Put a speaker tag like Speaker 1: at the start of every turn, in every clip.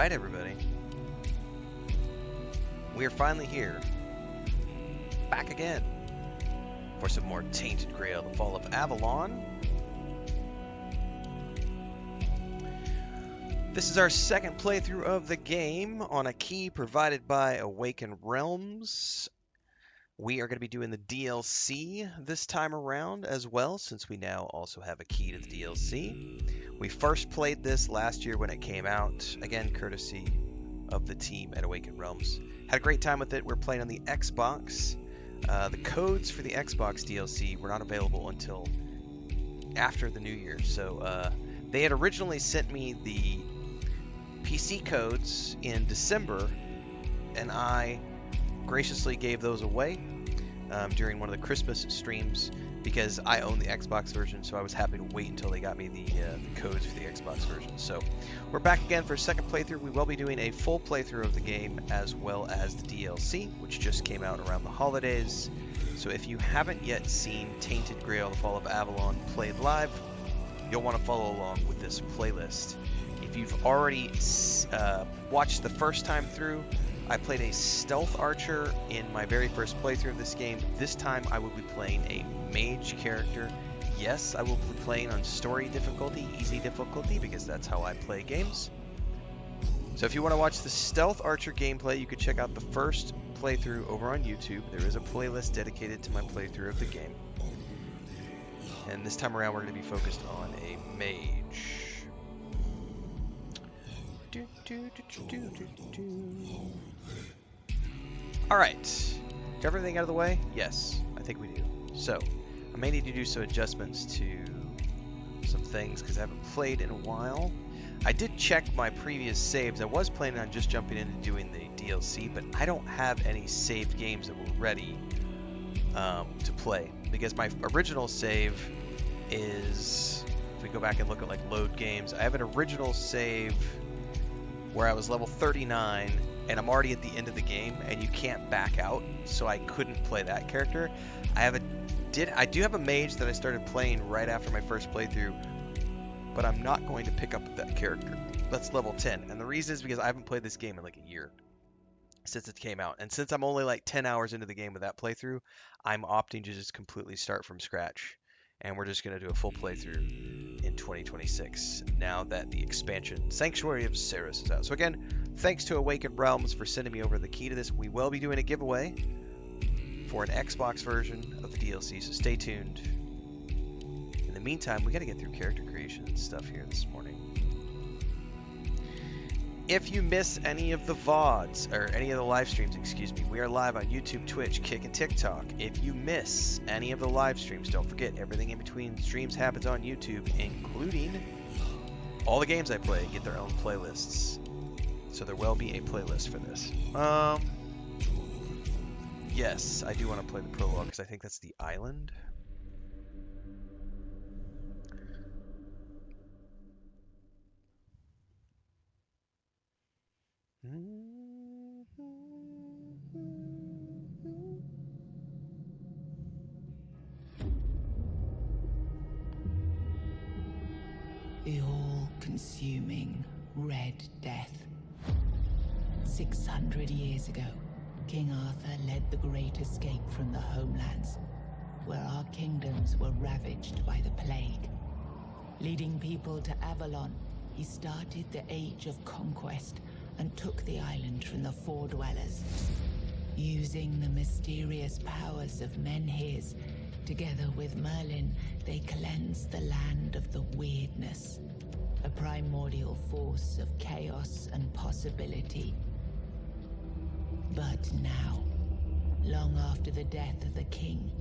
Speaker 1: Alright, everybody. We are finally here. Back again. For some more Tainted Grail, the Fall of Avalon. This is our second playthrough of the game on a key provided by Awakened Realms. We are going to be doing the DLC this time around as well, since we now also have a key to the DLC. We first played this last year when it came out, again courtesy of the team at Awakened Realms. Had a great time with it. We're playing on the Xbox. The codes for the Xbox DLC were not available until after the new year, so they had originally sent me the PC codes in December, and I graciously gave those away during one of the Christmas streams because I own the Xbox version, so I was happy to wait until they got me the codes for the Xbox version. So we're back again for a second playthrough. We will be doing a full playthrough of the game as well as the DLC, which just came out around the holidays. So if you haven't yet seen Tainted Grail, the Fall of Avalon played live, you'll want to follow along with this playlist. If you've already watched the first time through, I played a stealth archer in my very first playthrough of this game. This time I will be playing a mage character. Yes, I will be playing on story difficulty, easy difficulty, because that's how I play games. So if you want to watch the stealth archer gameplay, you can check out the first playthrough over on YouTube. There is a playlist dedicated to my playthrough of the game. And this time around we're going to be focused on a mage. Alright, everything out of the way? Yes, I think we do. So, I may need to do some adjustments to some things because I haven't played in a while. I did check my previous saves. I was planning on just jumping in and doing the DLC, but I don't have any saved games that were ready to play because my original save is, if we go back and look at like load games, I have an original save where I was level 39 and I'm already at the end of the game and you can't back out, so I couldn't play that character. I do have a mage that I started playing right after my first playthrough, but I'm not going to pick up that character. That's level 10, and the reason is because I haven't played this game in like a year since it came out, and since I'm only like 10 hours into the game with that playthrough, I'm opting to just completely start from scratch. And we're just going to do a full playthrough in 2026 now that the expansion Sanctuary of Ceres is out. So again, thanks to Awakened Realms for sending me over the key to this. We will be doing a giveaway for an Xbox version of the DLC, so stay tuned. In the meantime, we got to get through character creation and stuff here this morning. If you miss any of the VODs, or any of the live streams, excuse me, we are live on YouTube, Twitch, Kick, and TikTok. If you miss any of the live streams, don't forget, everything in between streams happens on YouTube, including all the games I play get their own playlists. So there will be a playlist for this. Yes, I do want to play the Prologue, because I think that's the island.
Speaker 2: The all-consuming Red Death. 600 years ago, King Arthur led the Great Escape from the homelands, where our kingdoms were ravaged by the plague. Leading people to Avalon, he started the Age of Conquest and took the island from the Four-Dwellers. Using the mysterious powers of Menhirs, together with Merlin, they cleansed the land of the Weirdness, a primordial force of chaos and possibility. But now, long after the death of the king,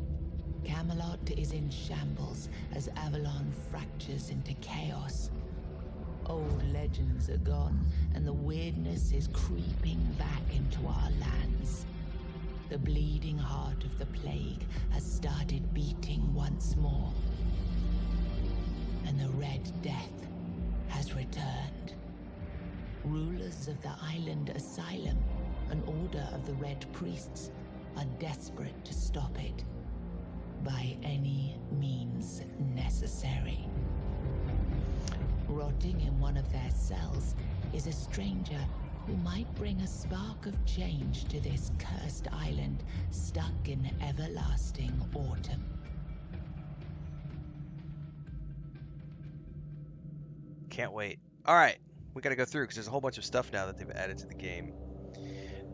Speaker 2: Camelot is in shambles as Avalon fractures into chaos. Old legends are gone, and the Weirdness is creeping back into our lands. The bleeding heart of the plague has started beating once more. And the Red Death has returned. Rulers of the island asylum, an order of the Red Priests, are desperate to stop it by any means necessary. Rotting in one of their cells is a stranger who might bring a spark of change to this cursed island stuck in everlasting autumn.
Speaker 1: Can't wait. All right, we got to go through because there's a whole bunch of stuff now that they've added to the game.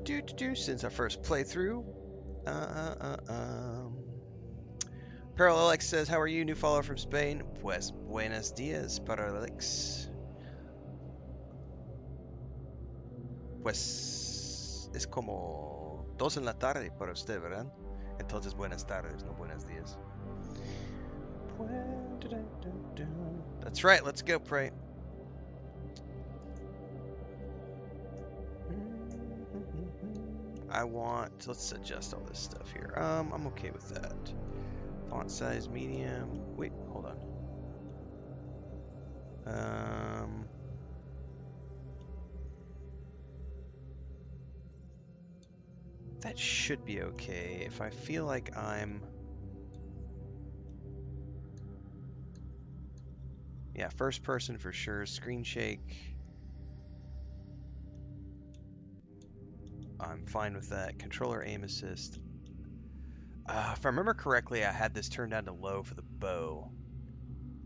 Speaker 1: Since our first playthrough. Parallelix says, "How are you, new follower from Spain?" Pues buenos dias, Parallelix. Pues es como 2 en la tarde para usted, ¿verdad? Entonces buenas tardes, no buenos días. That's right, let's go, Pray. Let's adjust all this stuff here. I'm okay with that. Font size, medium. Wait, hold on. That should be okay. If I feel like yeah, first person for sure. Screen shake. I'm fine with that. Controller aim assist. If I remember correctly, I had this turned down to low for the bow.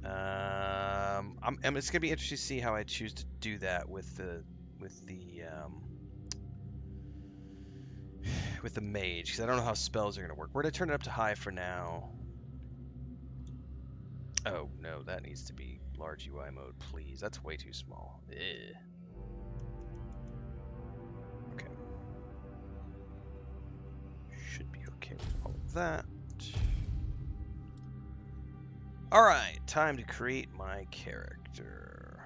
Speaker 1: It's gonna be interesting to see how I choose to do that with the mage, because I don't know how spells are gonna work. We're gonna turn it up to high for now. Oh no, that needs to be large UI mode, please. That's way too small. Ugh. Okay. Should be okay with all of that. Alright, time to create my character.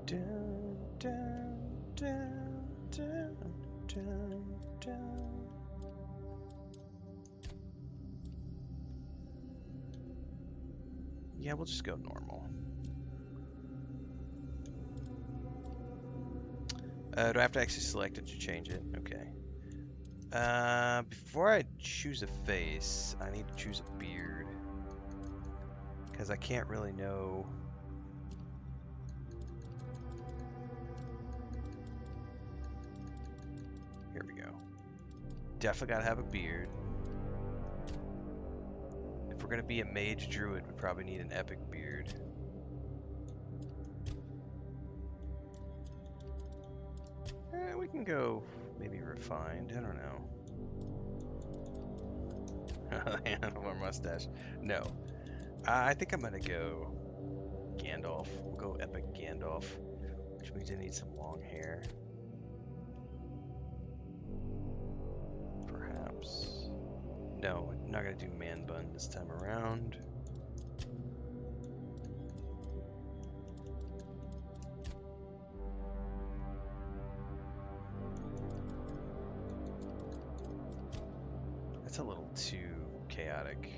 Speaker 1: Dun, dun, dun, dun, dun, dun. Yeah, we'll just go normal. Do I have to actually select it to change it? Okay. Before I choose a face, I need to choose a beard. Because I can't really know. Here we go. Definitely gotta have a beard. If we're gonna be a mage druid, we probably need an epic beard. We can go maybe refined. I don't know. Handlebar mustache. No. I think I'm gonna go Gandalf. We'll go epic Gandalf, which means I need some long hair. Perhaps. No, I'm not gonna do man bun this time around. That's a little too chaotic.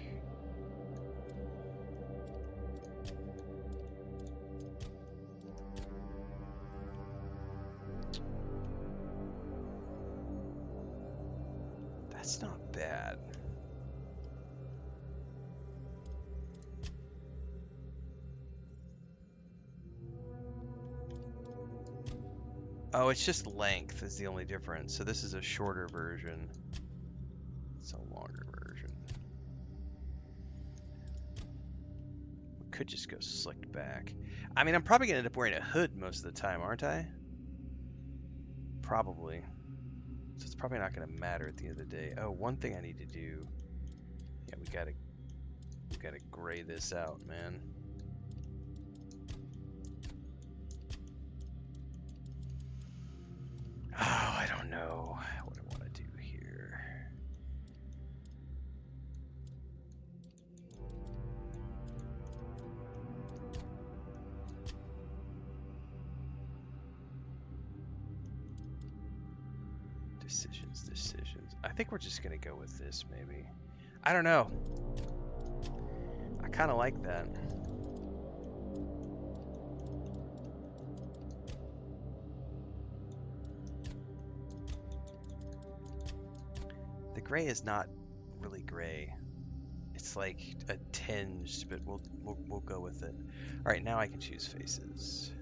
Speaker 1: That's not bad. Oh, it's just length is the only difference. So this is a shorter version. It's a longer version. We could just go slicked back. I mean, I'm probably gonna end up wearing a hood most of the time, aren't I? Probably. So it's probably not gonna matter at the end of the day. Oh, one thing I need to do. Yeah, we gotta gray this out, man. Oh, I don't know what I want to do here. Decisions. I think we're just gonna go with this, maybe. I don't know. I kind of like that. The gray is not really gray. it's like a tinged, but we'll go with it. All right, now I can choose faces.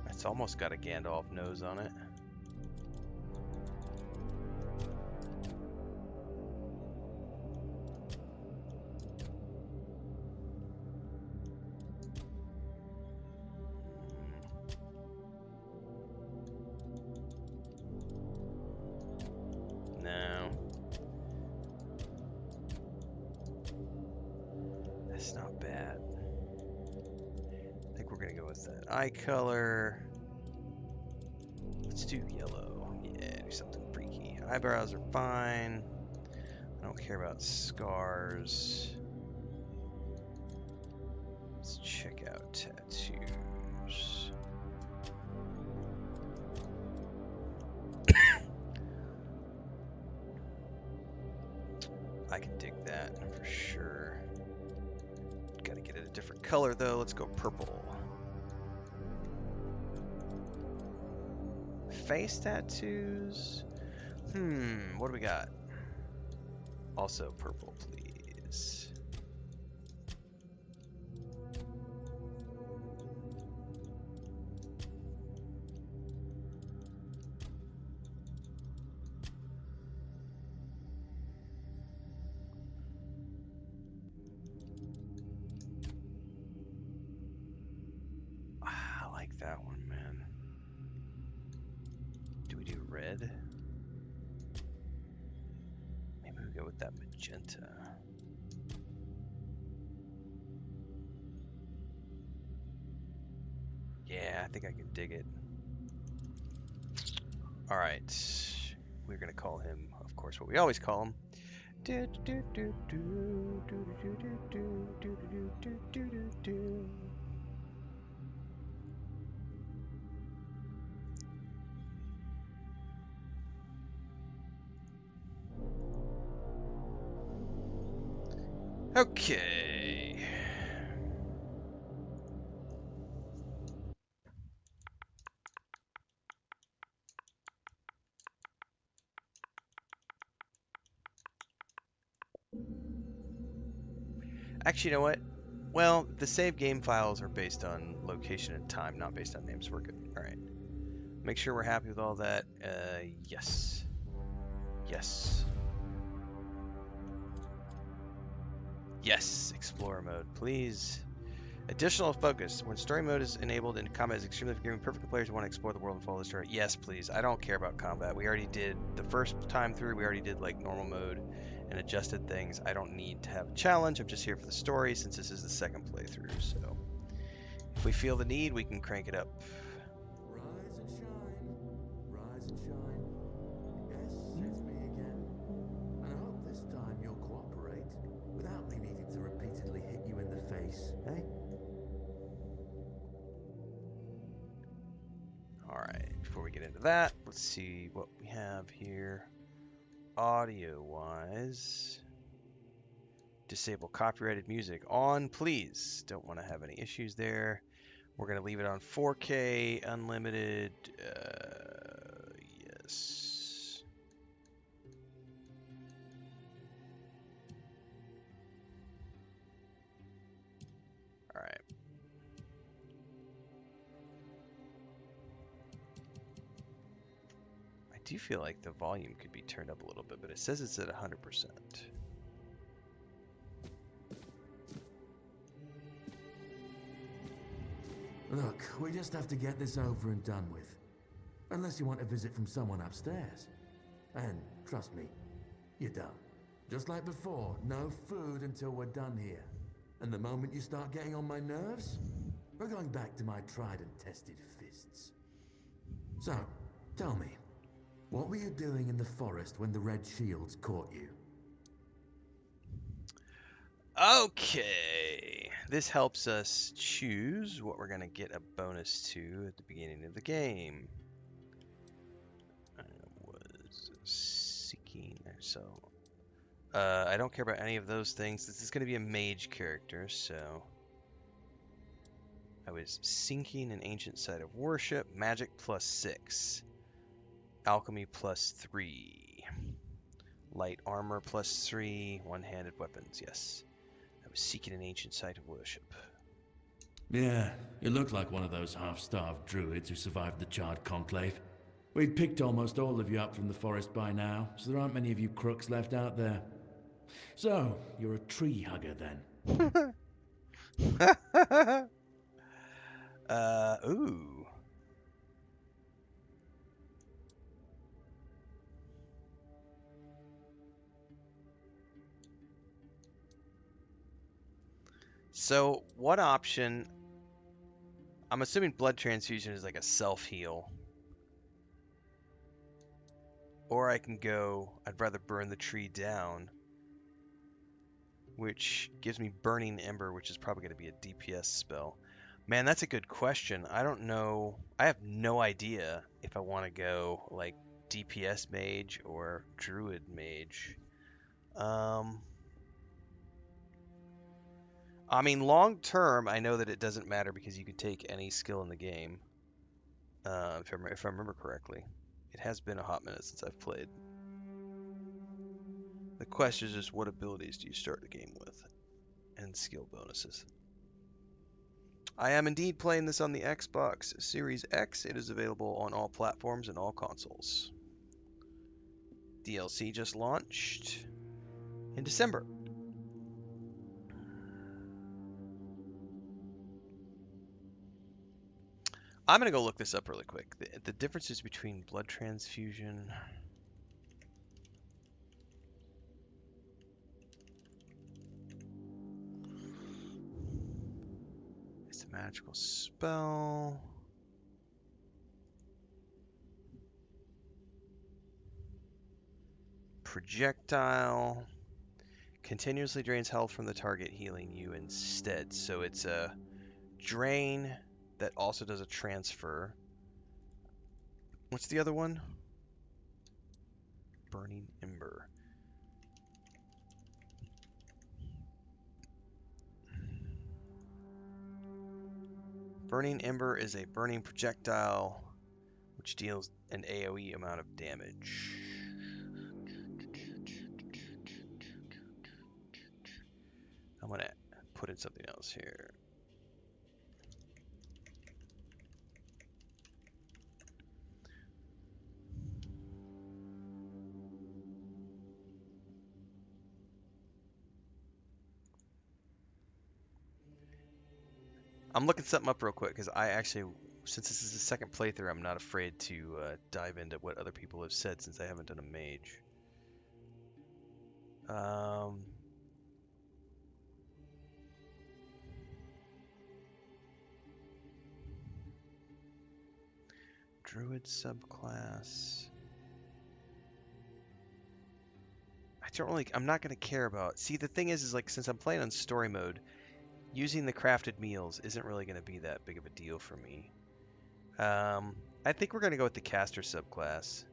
Speaker 1: It's almost got a Gandalf nose on it. No. That's not bad. I think we're gonna go with that eye color. Let's do yellow. Yeah, do something freaky. Eyebrows are fine. I don't care about scars. Let's check out tattoos. I can dig that for sure. Gotta get it a different color though. Let's go purple. Face tattoos? What do we got? Also purple, please. I like that one, man. Do we do red? Maybe we go with that magenta. Yeah, I think I can dig it. All right. We're going to call him, of course, what we always call him. Okay. Actually, you know what? Well, the save game files are based on location and time, not based on names. We're good. All right. Make sure we're happy with all that. Yes. Yes. Yes. Explorer mode, please. Additional focus. When story mode is enabled and combat is extremely forgiving, perfect for players who want to explore the world and follow the story. Yes, please. I don't care about combat. We already did the first time through. We already did like normal mode and adjusted things. I don't need to have a challenge. I'm just here for the story since this is the second playthrough. So if we feel the need, we can crank it up.
Speaker 3: Rise and shine, rise and shine. Yes, it's me again. And I hope this time you'll cooperate without me needing to repeatedly hit you in the face, eh?
Speaker 1: Alright, before we get into that, let's see what we have here. Audio-wise. Disable copyrighted music. On, please. Don't want to have any issues there. We're going to leave it on 4K, unlimited. Yes. Alright. I do feel like the volume could be turned up a little bit, but it says it's at 100%.
Speaker 3: Look, we just have to get this over and done with. Unless you want a visit from someone upstairs. And, trust me, you don't. Just like before, no food until we're done here. And the moment you start getting on my nerves, we're going back to my tried and tested fists. So, tell me, what were you doing in the forest when the Red Shields caught you?
Speaker 1: Okay, this helps us choose what we're going to get a bonus to at the beginning of the game. I was seeking, so I don't care about any of those things. This is going to be a mage character, so... I was sinking an ancient site of worship. Magic +6. Alchemy +3. Light armor +3. One-handed weapons, yes. I was seeking an ancient site of worship.
Speaker 3: Yeah, you look like one of those half-starved druids who survived the Charred Conclave. We've picked almost all of you up from the forest by now, so there aren't many of you crooks left out there. So, you're a tree hugger then?
Speaker 1: Ooh. So, what option... I'm assuming blood transfusion is like a self-heal. Or I can go, I'd rather burn the tree down, which gives me Burning Ember, which is probably going to be a DPS spell. Man, that's a good question. I don't know. I have no idea if I want to go like DPS mage or druid mage. I mean, long term, I know that it doesn't matter because you can take any skill in the game. If I remember correctly. It has been a hot minute since I've played. The question is just what abilities do you start the game with? And skill bonuses. I am indeed playing this on the Xbox Series X. It is available on all platforms and all consoles. DLC just launched in December. I'm going to go look this up really quick. The differences between blood transfusion... It's a magical spell. Projectile. Continuously drains health from the target, healing you instead. So it's a drain that also does a transfer. What's the other one? Burning Ember. Burning Ember is a burning projectile which deals an AoE amount of damage. I'm going to put in something else here. I'm looking something up real quick because I actually, since this is the second playthrough, I'm not afraid to dive into what other people have said since I haven't done a mage. Druid subclass. I'm not going to care about. See, the thing is like, since I'm playing on story mode, using the crafted meals isn't really going to be that big of a deal for me. I think we're going to go with the caster subclass.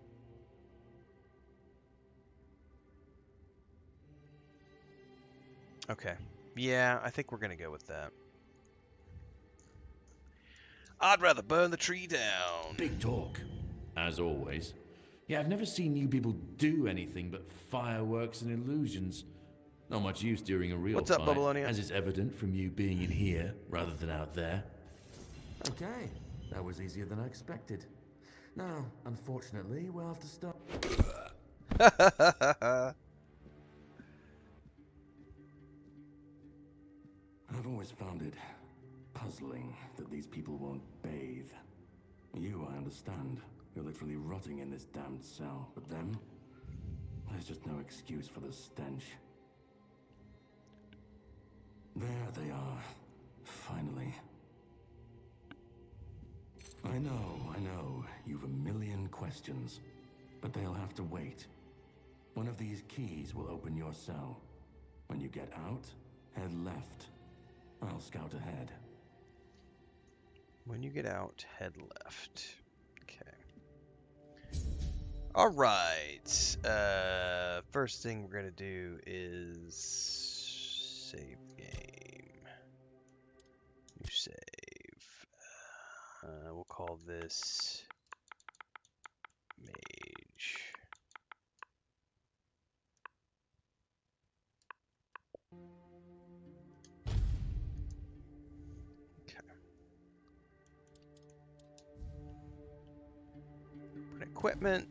Speaker 1: Okay. Yeah, I think we're going to go with that. I'd rather burn the tree down.
Speaker 3: Big talk, as always. Yeah, I've never seen you people do anything but fireworks and illusions. Not much use during a real
Speaker 1: What's up,
Speaker 3: fight,
Speaker 1: Babylonia?
Speaker 3: as is evident from you being in here rather than out there. Okay, that was easier than I expected. Now, unfortunately, we'll have to stop. I've always found it puzzling that these people won't bathe. You, I understand. You're literally rotting in this damned cell. But them? There's just no excuse for the stench. There they are. Finally. I know. You've a million questions. But they'll have to wait. One of these keys will open your cell. When you get out, head left. I'll scout ahead. When you get out, head left. Okay.
Speaker 1: All right. First thing we're gonna do is save game. New save. We'll call this Mage. Okay. Put equipment.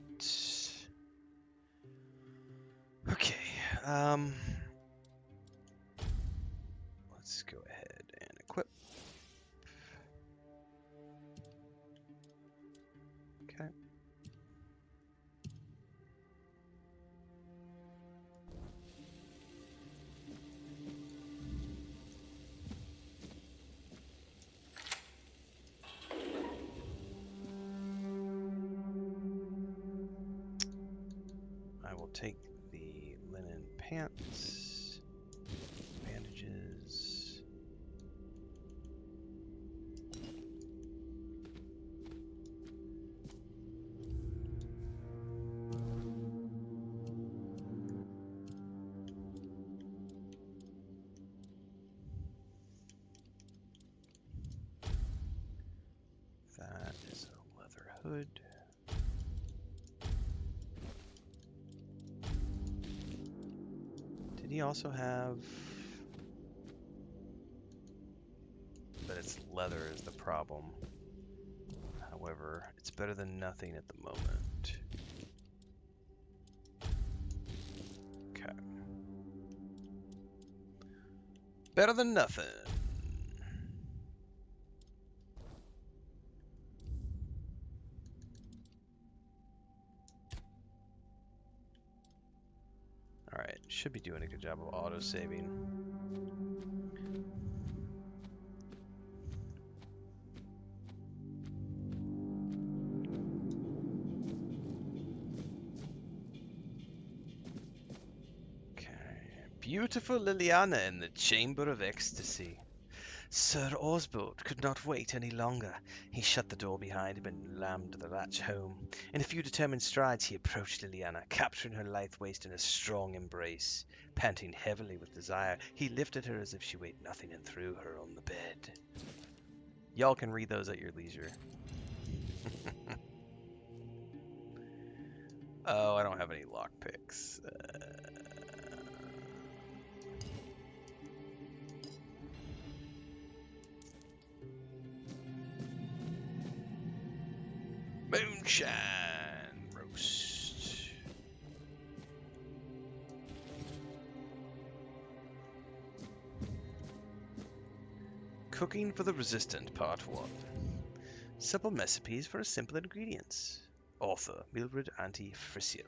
Speaker 1: Okay. Let's go ahead and equip. Okay. I will take the linen pants, bandages. That is a leather hood. Did he also have... But it's leather is the problem. However, it's better than nothing at the moment. Okay. Better than nothing. Alright, should be doing a good job of auto-saving. Okay. Beautiful Liliana in the Chamber of Ecstasy. Sir Osbald could not wait any longer. He shut the door behind him and lammed the latch home. In a few determined strides he approached Liliana, capturing her lithe waist in a strong embrace. Panting heavily with desire, he lifted her as if she weighed nothing and threw her on the bed. Y'all can read those at your leisure. Oh, I don't have any lockpicks. Moonshine roast. Cooking for the Resistant, Part 1. Simple recipes for simple ingredients. Author, Mildred Auntie Frisiel.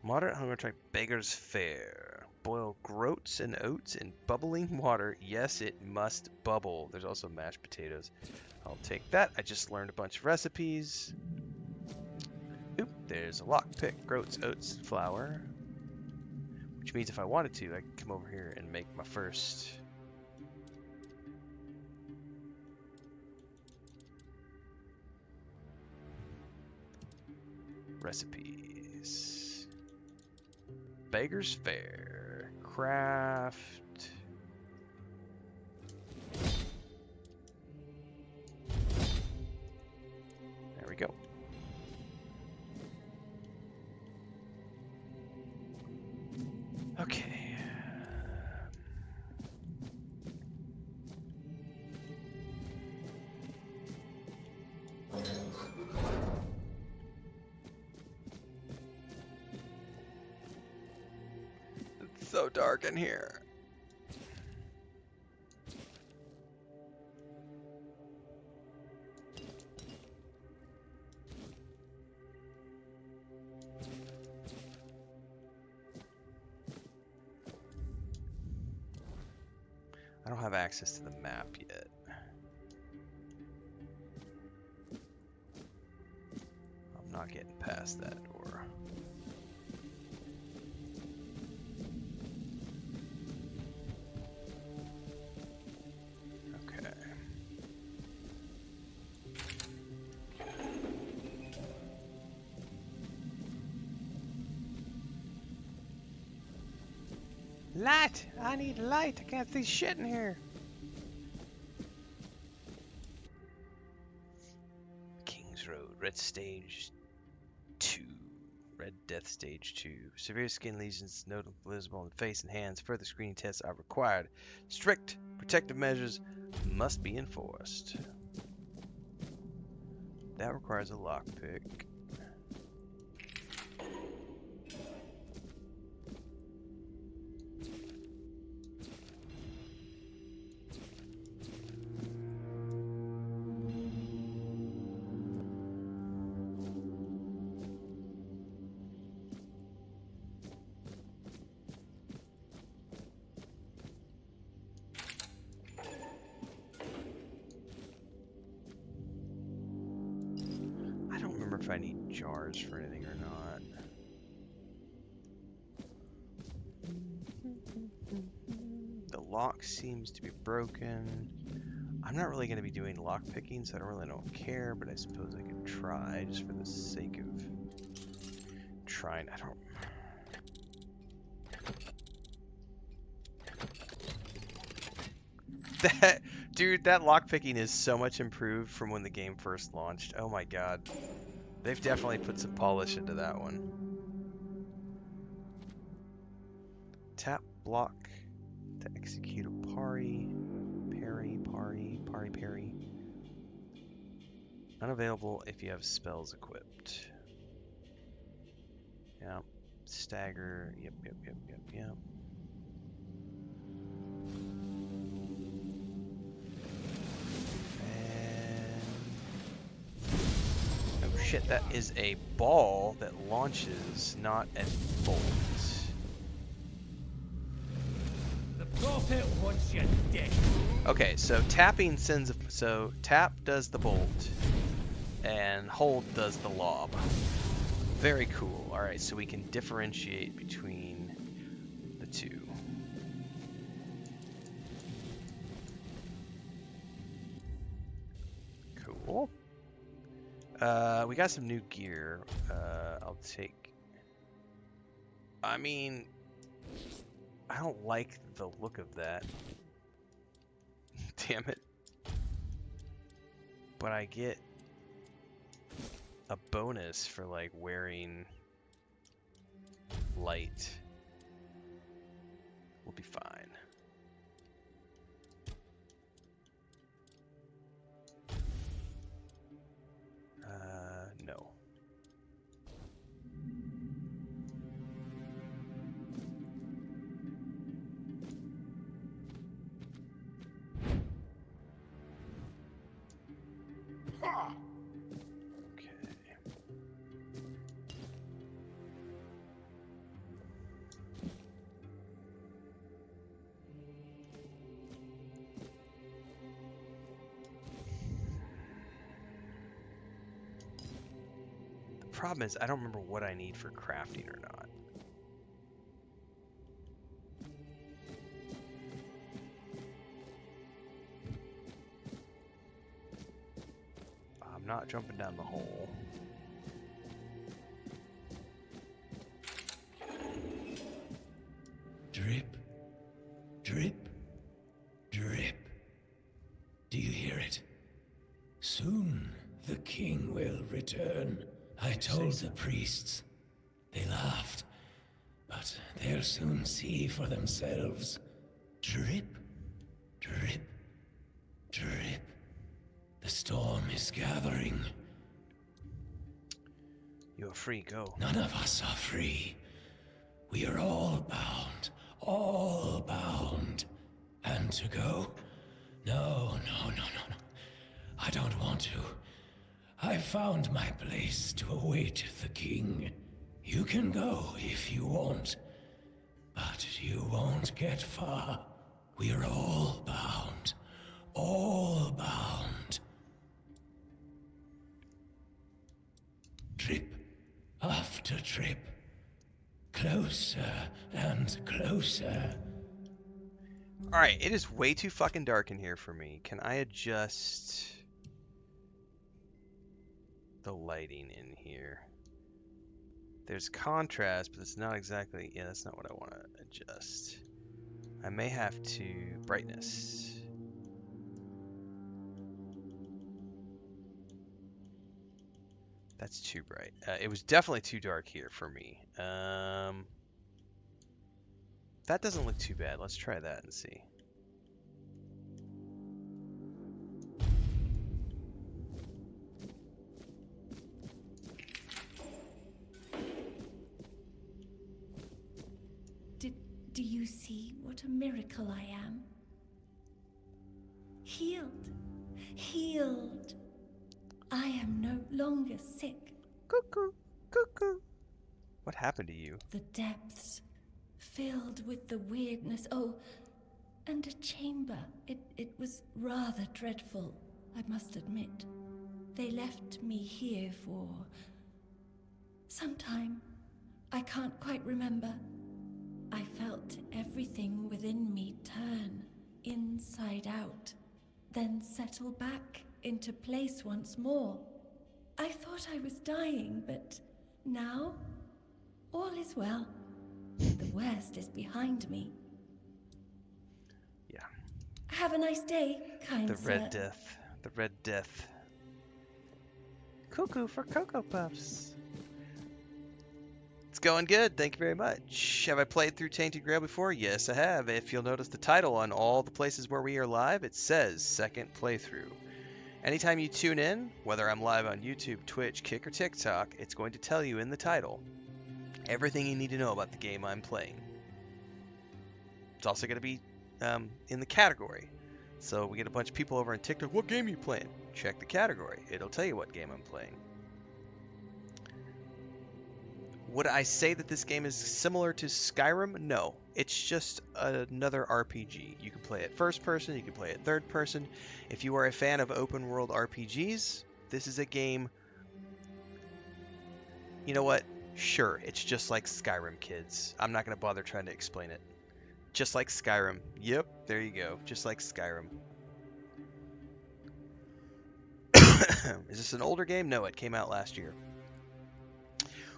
Speaker 1: Moderate hunger track beggars fare. Boil groats and oats in bubbling water. Yes, it must bubble. There's also mashed potatoes. I'll take that. I just learned a bunch of recipes. Oop, there's a lockpick, groats, oats, flour. Which means if I wanted to, I could come over here and make my first... recipes. Beggar's Fare. Craft. There we go. Okay. It's so dark in here. I don't have access to the map yet. I'm not getting past that door. Okay. Light! I need light. I can't see shit in here. Kings Road, Red Stage 2. Red Death Stage 2. Severe skin lesions notably visible in the face and hands. Further screening tests are required. Strict protective measures must be enforced. That requires a lockpick. I don't remember if I need jars for anything or not. The lock seems to be broken. I'm not really going to be doing lock picking, so I don't care, but I suppose I could try just for the sake of trying. I don't. That dude, that lock picking is so much improved from when the game first launched. Oh my god. They've definitely put some polish into that one. Tap block to execute a parry. Parry, parry, parry, parry. Unavailable if you have spells equipped. Yep. Stagger. Yep. Oh shit, that is a ball that launches, not a bolt.
Speaker 4: The prophet wants you dead.
Speaker 1: Okay, so tapping sends so tap does the bolt and hold does the lob. Very cool. Alright, so we can differentiate between the two. Cool. We got some new gear. I'll take... I mean, I don't like the look of that. Damn it. But I get a bonus for like wearing light. We'll be fine. No. Okay. The problem is I don't remember what I need for crafting or not. I'm not jumping down the hole.
Speaker 4: Drip, drip, drip. Do you hear it? Soon the king will return. I told the priests. They laughed. But they'll soon see for themselves. Drip, drip, drip. The storm is gathering.
Speaker 1: You're free, go.
Speaker 4: None of us are free. We are all bound. All bound. And to go? No. I don't want to. I found my place to await the king. You can go if you want. But you won't get far. We're all bound. All bound. Trip after trip. Closer and closer.
Speaker 1: Alright, it is way too fucking dark in here for me. Can I adjust the lighting in here? There's contrast, but it's not exactly... Yeah, that's not what I want to adjust. I may have to brightness. That's too bright. It was definitely too dark here for me. That doesn't look too bad. Let's try that and see.
Speaker 5: Do you see what a miracle I am? Healed. Healed. I am no longer sick.
Speaker 1: Cuckoo, cuckoo. What happened to you?
Speaker 5: The depths, filled with the weirdness. Oh, and a chamber. It was rather dreadful, I must admit. They left me here for some time. I can't quite remember. I felt everything within me turn inside out, then settle back into place once more. I thought I was dying, but now all is well. The worst is behind me.
Speaker 1: Yeah.
Speaker 5: Have a nice day, kind
Speaker 1: The
Speaker 5: sir.
Speaker 1: Red Death. The Red Death. Cuckoo for Cocoa Puffs. It's going good, thank you very much. Have I played through Tainted Grail before? Yes, I have. If you'll notice the title on all the places where we are live, it says second playthrough. Anytime you tune in, whether I'm live on YouTube, Twitch, Kick, or TikTok, it's going to tell you in the title everything you need to know about the game I'm playing. It's also going to be in the category. So we get a bunch of people over on TikTok, what game are you playing? Check the category. It'll tell you what game I'm playing. Would I say that this game is similar to Skyrim? No. It's just another RPG. You can play it first person, you can play it third person. If you are a fan of open world RPGs, this is a game... You know what? Sure, it's just like Skyrim, kids. I'm not going to bother trying to explain it. Just like Skyrim. Yep, there you go. Just like Skyrim. Is this an older game? No, it came out last year.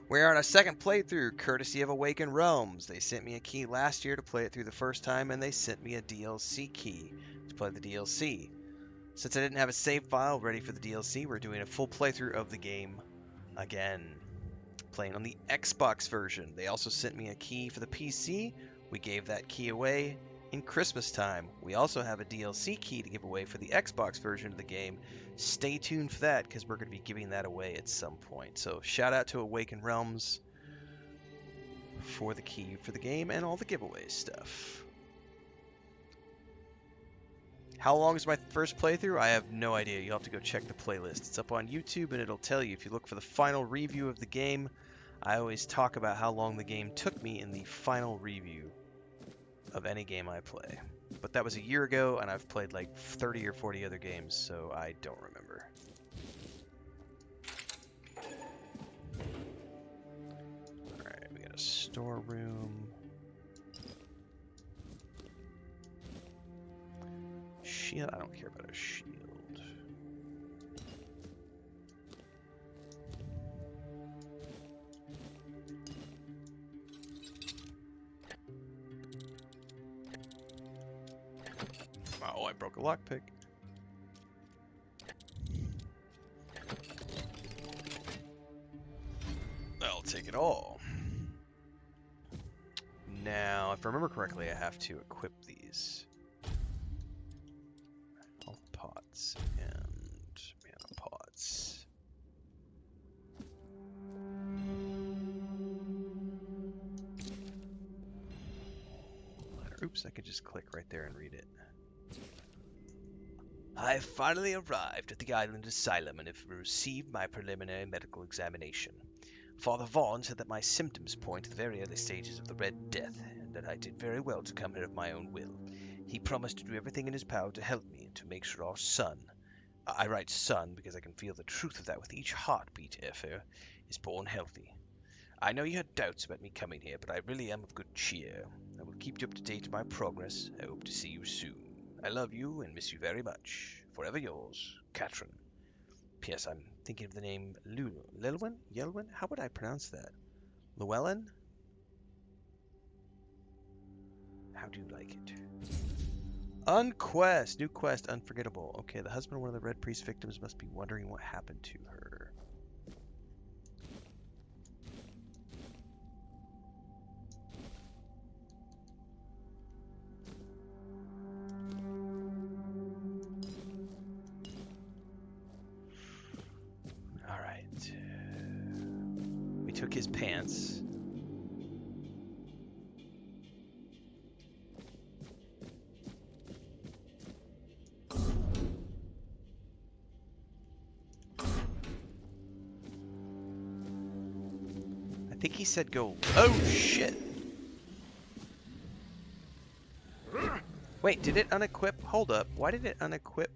Speaker 1: We're on a second playthrough, courtesy of Awakened Realms. They sent me a key last year to play it through the first time, and they sent me a DLC key to play the DLC. Since I didn't have a save file ready for the DLC, we're doing a full playthrough of the game again. Playing on the Xbox version. They also sent me a key for the PC. We gave that key away in Christmas time. We also have a DLC key to give away for the Xbox version of the game. Stay tuned for that, because we're going to be giving that away at some point. So shout out to Awakened Realms for the key for the game and all the giveaway stuff. How long is my first playthrough? I have no idea. You'll have to go check the playlist. It's up on YouTube and it'll tell you. If you look for the final review of the game, I always talk about how long the game took me in the final review of any game I play. But that was a year ago, and I've played like 30 or 40 other games, so I don't remember. Alright, we got a storeroom. Shield? I don't care about a shield. Oh, I broke a lockpick. I'll take it all. Now, if I remember correctly, I have to equip these. Health pots and mana pots. Oops, I could just click right there and read it. I have finally arrived at the island asylum and have received my preliminary medical examination. Father Vaughn said that my symptoms point to the very early stages of the Red Death, and that I did very well to come here of my own will. He promised to do everything in his power to help me and to make sure our son, I write son because I can feel the truth of that with each heartbeat, Airfare, is born healthy. I know you had doubts about me coming here, but I really am of good cheer. I will keep you up to date on my progress. I hope to see you soon. I love you and miss you very much. Forever yours, Katrin. P.S. I'm thinking of the name Lilwyn? Yelwyn? How would I pronounce that? Llewellyn? How do you like it? Unquest! New quest, unforgettable. Okay, the husband of one of the Red Priest victims must be wondering what happened to her. Alright. We took his pants. I think he said go. Oh shit! Wait, did it unequip? Hold up. Why did it unequip?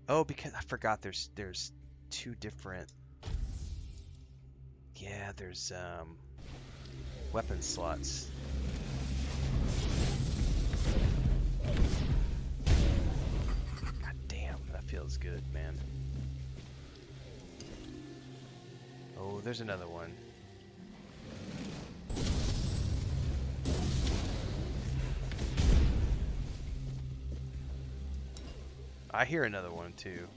Speaker 1: Oh, because I forgot there's two different. Yeah, there's weapon slots. God damn, that feels good, man. Oh, there's another one. I hear another one too.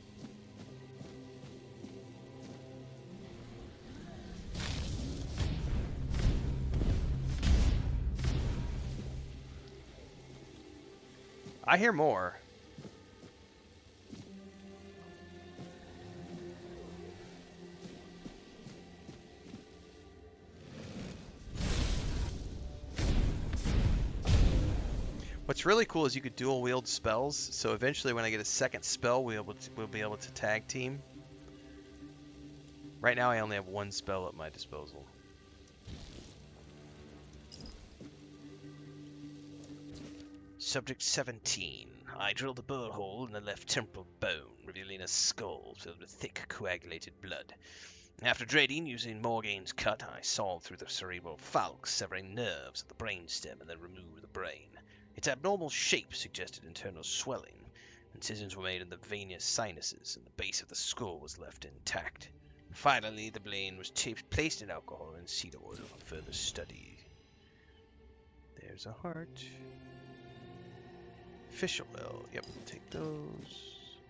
Speaker 1: I hear more. What's really cool is you could dual wield spells, so eventually when I get a second spell, we'll be able to tag team. Right now I only have one spell at my disposal. Subject 17. I drilled a burr hole in the left temporal bone, revealing a skull filled with thick coagulated blood. After dreading using Morgane's cut, I sawed through the cerebral falx, severing nerves at the brainstem and then removed the brain. Its abnormal shape suggested internal swelling. Incisions were made in the venous sinuses, and the base of the skull was left intact. Finally, the brain was placed in alcohol and cedar oil for further study. There's a heart. Fish oil. Yep, take those.